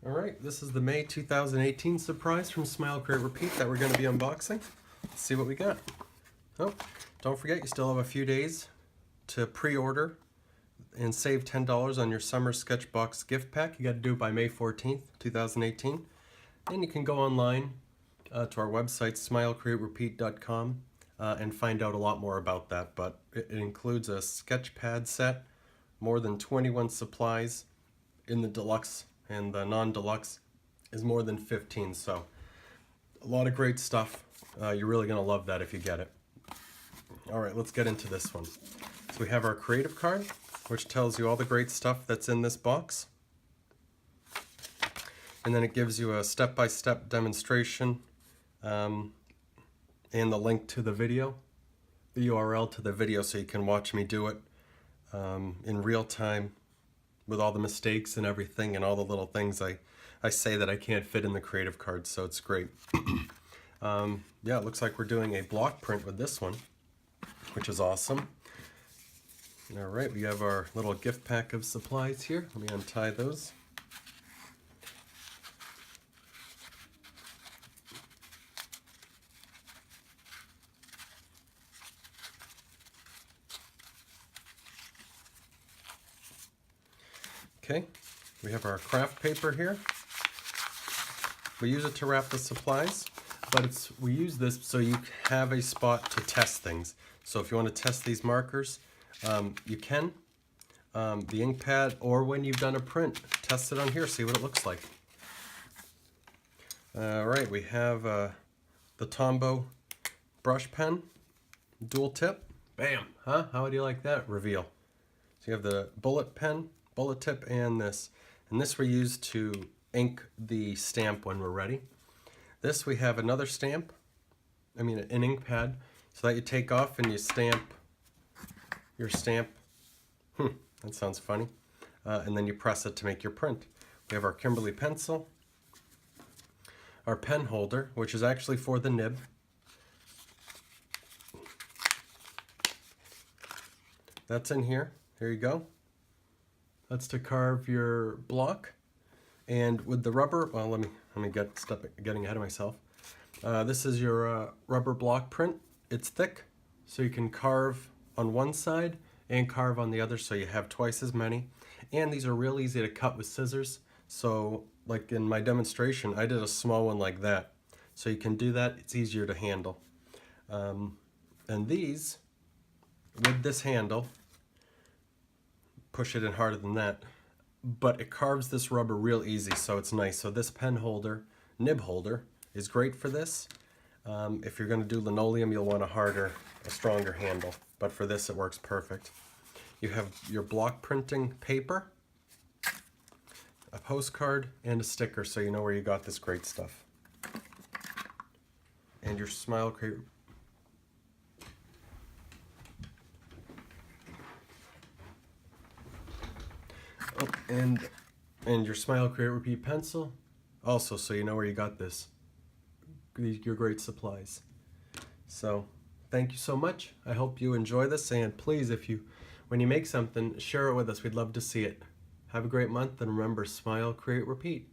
Alright, this is the May 2018 surprise from Smile Create Repeat that we're going to be unboxing. Let's see what we got. Oh, don't forget you still have a few days to pre-order and save $10 on your summer Sketchbox gift pack. You got to do it by May 14th, 2018. And you can go online to our website, smilecreaterepeat.com, and find out a lot more about that. But it includes a sketch pad set, more than 21 supplies in the deluxe, and the non-deluxe is more than 15. So a lot of great stuff. You're really going to love that if you get it. All right, let's get into this one. So we have our creative card, which tells you all the great stuff that's in this box. And then it gives you a step-by-step demonstration and the link to the video, the URL to the video, so you can watch me do it in real time with all the mistakes and everything and all the little things I say that I can't fit in the creative card, so it's great. Yeah, it looks like we're doing a block print with this one, which is awesome. All right, we have our little gift pack of supplies here. Let me untie those. Okay, we have our craft paper here. We use it to wrap the supplies, but we use this so you have a spot to test things. So if you want to test these markers, you can. The ink pad, or when you've done a print, test it on here, see what it looks like. All right, we have the Tombow brush pen, dual tip. Bam, huh? How would you like that? Reveal. So you have the bullet pen, bullet tip, and this. And this we use to ink the stamp when we're ready. This we have another stamp, an ink pad, so that you take off and you stamp your stamp. That sounds funny. And then you press it to make your print. We have our Kimberly pencil, our pen holder, which is actually for the nib. That's in here. Here you go. That's to carve your block. And with the rubber, well, let me getting ahead of myself. This is your rubber block print. It's thick, so you can carve on one side and carve on the other, so you have twice as many. And these are real easy to cut with scissors. So like in my demonstration, I did a small one like that. So you can do that, it's easier to handle. And these, with this handle, push it in harder than that, but it carves this rubber real easy, so it's nice. So this pen holder, nib holder, is great for this. If you're going to do linoleum, you'll want a stronger handle, but for this it works perfect. You have your block printing paper, a postcard, and a sticker, so you know where you got this great stuff. And your Smile Create and your Smile Create Repeat pencil, also, so you know where you got your great supplies. So thank you so much. I hope you enjoy this, and please, when you make something, share it with us. We'd love to see it. Have a great month, and remember, Smile, Create, Repeat.